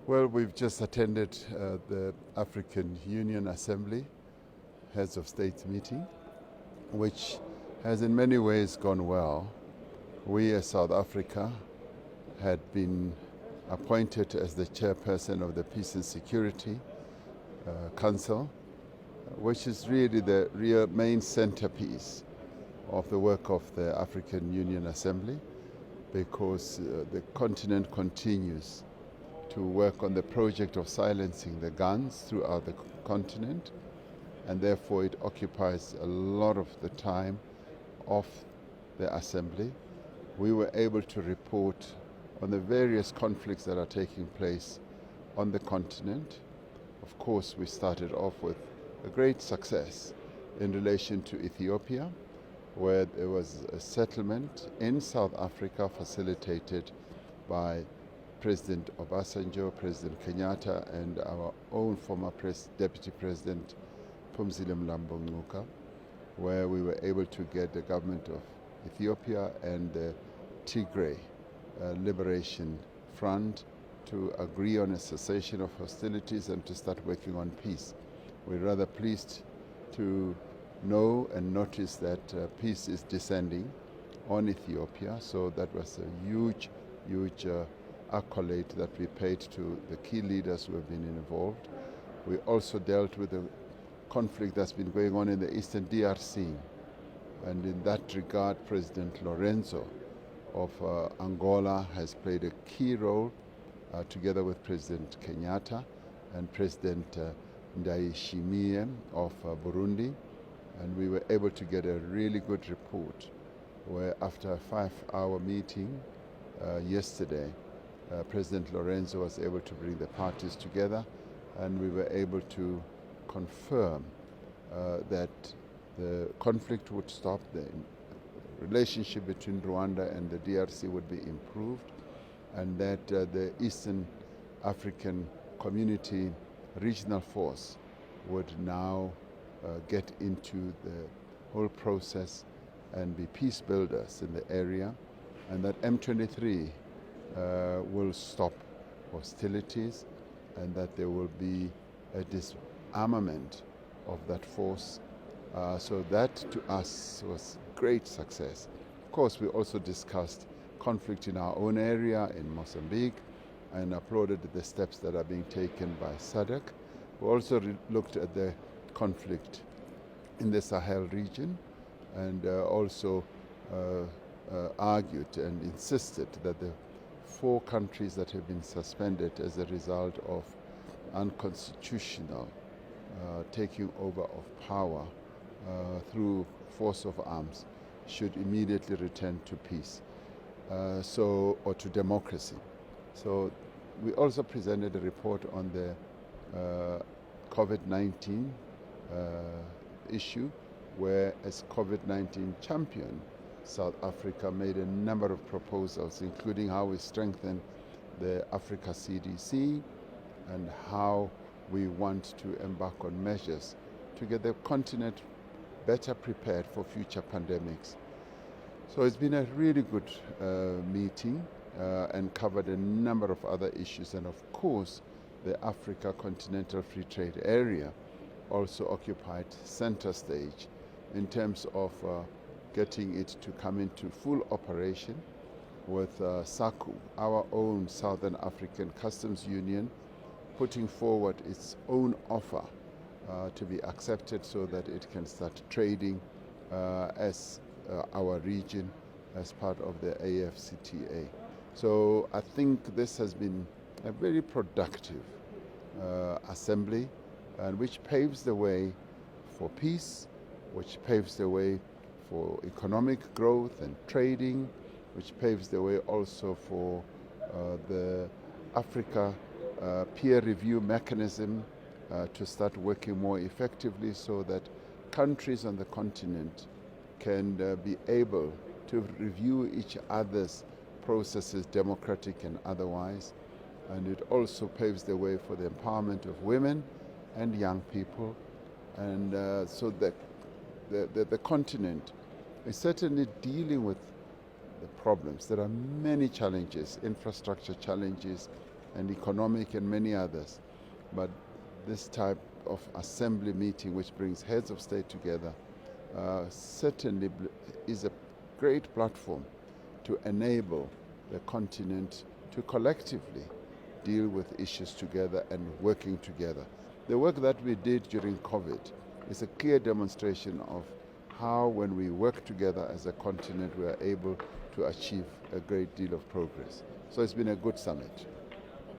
Well, we've just attended the African Union Assembly Heads of State meeting, which has in many ways gone well. We as South Africa had been appointed as the chairperson of the Peace and Security Council, which is really the real main centerpiece of the work of the African Union Assembly, because the continent continues to work on the project of silencing the guns throughout the continent, and therefore it occupies a lot of the time of the Assembly. We were able to report on the various conflicts that are taking place on the continent. Of course, we started off with a great success in relation to Ethiopia, where there was a settlement in South Africa facilitated by President Obasanjo, President Kenyatta, and our own former Deputy President Phumzile Mlambo-Ngcuka, where we were able to get the government of Ethiopia and the Tigray Liberation Front to agree on a cessation of hostilities and to start working on peace. We're rather pleased to know and notice that peace is descending on Ethiopia, so that was a huge accolade that we paid to the key leaders who have been involved. We also dealt with the conflict that's been going on in the eastern DRC, and in that regard President Lorenzo of Angola has played a key role together with President Kenyatta and President Ndayishimiye of Burundi, and we were able to get a really good report where after a 5-hour meeting yesterday, President Lorenzo was able to bring the parties together, and we were able to confirm that the conflict would stop, the relationship between Rwanda and the DRC would be improved, and that the Eastern African Community Regional Force would now get into the whole process and be peace builders in the area, and that M23 will stop hostilities, and that there will be a disarmament of that force. So that to us was great success. Of course, we also discussed conflict in our own area in Mozambique and applauded the steps that are being taken by SADC. We also looked at the conflict in the Sahel region, and also argued and insisted that the 4 countries that have been suspended as a result of unconstitutional taking over of power through force of arms should immediately return to peace, or to democracy. So we also presented a report on the COVID-19 issue, where as COVID-19 champion, South Africa made a number of proposals, including how we strengthen the Africa CDC and how we want to embark on measures to get the continent better prepared for future pandemics. So it's been a really good meeting and covered a number of other issues, and of course the Africa Continental Free Trade Area also occupied center stage in terms of getting it to come into full operation with SACU, our own Southern African Customs Union, putting forward its own offer to be accepted so that it can start trading as our region as part of the AfCFTA. So I think this has been a very productive assembly, and which paves the way for peace, which paves the way for economic growth and trading, which paves the way also for the Africa peer review mechanism to start working more effectively, so that countries on the continent can be able to review each other's processes, democratic and otherwise. And it also paves the way for the empowerment of women and young people. And so that the continent is certainly dealing with the problems. There are many challenges, infrastructure challenges, and economic and many others. But this type of assembly meeting, which brings heads of state together, certainly is a great platform to enable the continent to collectively deal with issues together and working together. The work that we did during COVID is a clear demonstration of how, when we work together as a continent, we are able to achieve a great deal of progress. So it's been a good summit.